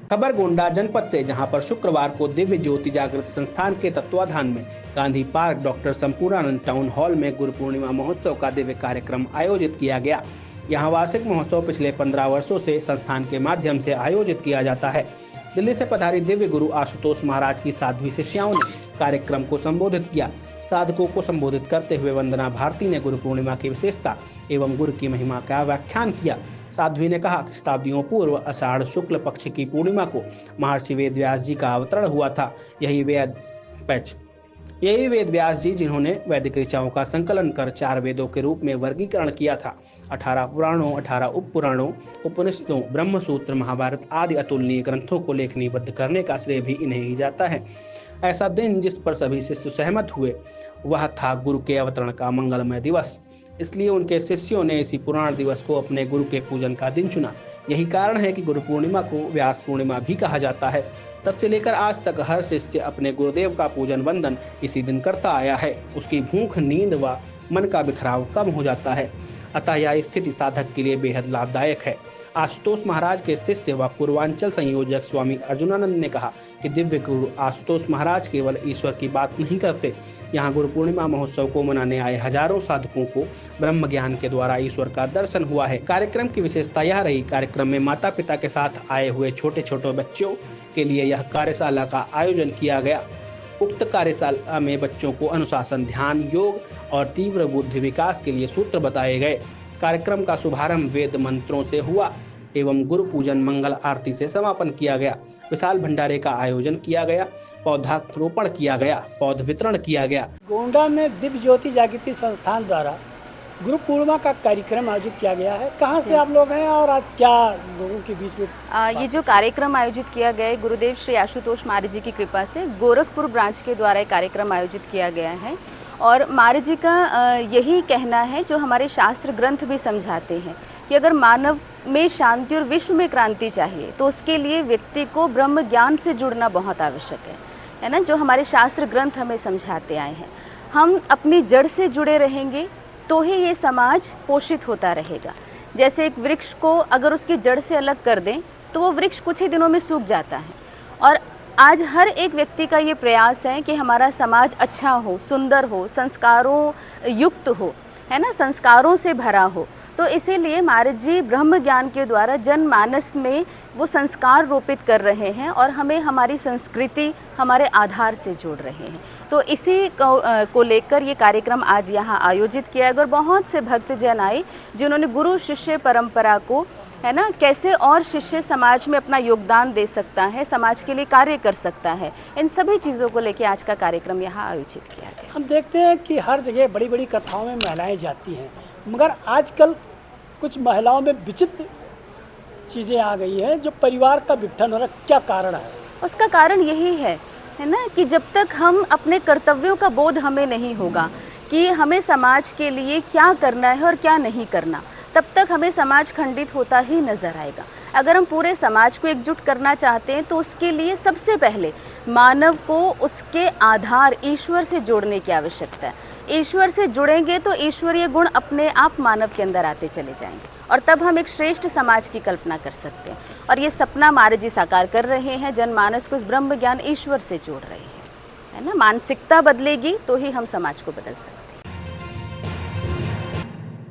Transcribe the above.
खबर गोंडा जनपद से, जहां पर शुक्रवार को दिव्य ज्योति जागृत संस्थान के तत्वाधान में Gandhi park doctor Sampurnanand town hall में गुरु पूर्णिमा महोत्सव का दिव्य कार्यक्रम आयोजित किया गया। यहां वार्षिक महोत्सव पिछले 15 वर्षों से संस्थान के माध्यम से आयोजित किया जाता है। दिल्ली से पधारी दिव्य गुरु आशुतोष महाराज की साध्वी शिष्याओं ने कार्यक्रम को संबोधित किया। साधकों को संबोधित करते हुए वंदना भारती ने गुरु पूर्णिमा की विशेषता एवं गुरु की महिमा का व्याख्यान किया। साध्वी ने कहा कि शताब्दियों पूर्व आषाढ़ शुक्ल पक्ष की पूर्णिमा को महर्षि वेद व्यास जी का अवतरण हुआ था। यही वेद व्यास जी जिन्होंने वैदिक ऋचाओं का संकलन कर 4 वेदों के रूप में वर्गीकरण किया था। 18 पुराणों, 18 उप पुराणों, उपनिषदों, ब्रह्मसूत्र, महाभारत आदि अतुलनीय ग्रंथों को लेखनीबद्ध करने का श्रेय भी इन्हें ही जाता है। ऐसा दिन जिस पर सभी शिष्य सहमत हुए वह था गुरु के अवतरण का मंगलमय दिवस। इसलिए उनके शिष्यों ने इसी पुराण दिवस को अपने गुरु के पूजन का दिन चुना। यही कारण है कि गुरु पूर्णिमा को व्यास पूर्णिमा भी कहा जाता है। तब से लेकर आज तक हर शिष्य अपने गुरुदेव का पूजन वंदन इसी दिन करता आया है। उसकी भूख, नींद व मन का बिखराव कम हो जाता है। अतः यह स्थिति साधक के लिए बेहद लाभदायक है। आशुतोष महाराज के शिष्य व पूर्वांचल संयोजक स्वामी अर्जुनानंद ने कहा कि दिव्य गुरु आशुतोष महाराज केवल ईश्वर की बात नहीं करते। यहाँ गुरु पूर्णिमा महोत्सव को मनाने आए हजारों साधकों को ब्रह्म ज्ञान के द्वारा ईश्वर का दर्शन हुआ है। कार्यक्रम की विशेषता यह रही, कार्यक्रम में माता पिता के साथ आए हुए छोटे छोटे बच्चों के लिए यह कार्यशाला का आयोजन किया गया। उक्त कार्यशाला में बच्चों को अनुशासन, ध्यान, योग और तीव्र बुद्धि विकास के लिए सूत्र बताए गए। कार्यक्रम का शुभारंभ वेद मंत्रों से हुआ एवं गुरु पूजन मंगल आरती से समापन किया गया। विशाल भंडारे का आयोजन किया गया, पौधारोपण किया गया, पौध वितरण किया गया। गोंडा में दिव्य ज्योति जागृति संस्थान द्वारा गुरु पूर्णिमा का कार्यक्रम आयोजित किया गया है। कहाँ से आप लोग हैं और आज क्या लोगों के बीच में ये जो कार्यक्रम आयोजित किया गया है, गुरुदेव श्री आशुतोष महाराज जी की कृपा से गोरखपुर ब्रांच के द्वारा कार्यक्रम आयोजित किया गया है। और महाराज जी का यही कहना है, जो हमारे शास्त्र ग्रंथ भी समझाते हैं, कि अगर मानव में शांति और विश्व में क्रांति चाहिए तो उसके लिए व्यक्ति को ब्रह्म ज्ञान से जुड़ना बहुत आवश्यक है ना। जो हमारे शास्त्र ग्रंथ हमें समझाते आए हैं, हम अपनी जड़ से जुड़े रहेंगे तो ही ये समाज पोषित होता रहेगा। जैसे एक वृक्ष को अगर उसकी जड़ से अलग कर दें तो वो वृक्ष कुछ ही दिनों में सूख जाता है। और आज हर एक व्यक्ति का ये प्रयास है कि हमारा समाज अच्छा हो, सुंदर हो, संस्कारों युक्त हो, है ना, संस्कारों से भरा हो। तो इसीलिए महाराज जी ब्रह्म ज्ञान के द्वारा जनमानस में वो संस्कार रोपित कर रहे हैं और हमें हमारी संस्कृति, हमारे आधार से जोड़ रहे हैं। तो इसी को लेकर ये कार्यक्रम आज यहाँ आयोजित किया गया और बहुत से भक्तजन आए जिन्होंने गुरु शिष्य परंपरा को, है ना, कैसे और शिष्य समाज में अपना योगदान दे सकता है, समाज के लिए कार्य कर सकता है, इन सभी चीज़ों को लेकर आज का कार्यक्रम यहाँ आयोजित किया गया। हम देखते हैं कि हर जगह बड़ी बड़ी कथाओं में महिलाएं जाती हैं, मगर आजकल कुछ महिलाओं में विचित्र चीज़ें आ गई हैं जो परिवार का विघटन हो रहा है। क्या कारण है? उसका कारण यही है ना, कि जब तक हम अपने कर्तव्यों का बोध हमें नहीं होगा कि हमें समाज के लिए क्या करना है और क्या नहीं करना, तब तक हमें समाज खंडित होता ही नज़र आएगा। अगर हम पूरे समाज को एकजुट करना चाहते हैं तो उसके लिए सबसे पहले मानव को उसके आधार ईश्वर से जोड़ने की आवश्यकता है। ईश्वर से जुड़ेंगे तो ईश्वरीय गुण अपने आप मानव के अंदर आते चले जाएंगे और तब हम एक श्रेष्ठ समाज की कल्पना कर सकते हैं। और ये सपना महाराज जी साकार कर रहे हैं, जनमानस को इस ब्रह्म ज्ञान ईश्वर से जोड़ रहे हैं, है ना। मानसिकता बदलेगी तो ही हम समाज को बदल सकते हैं।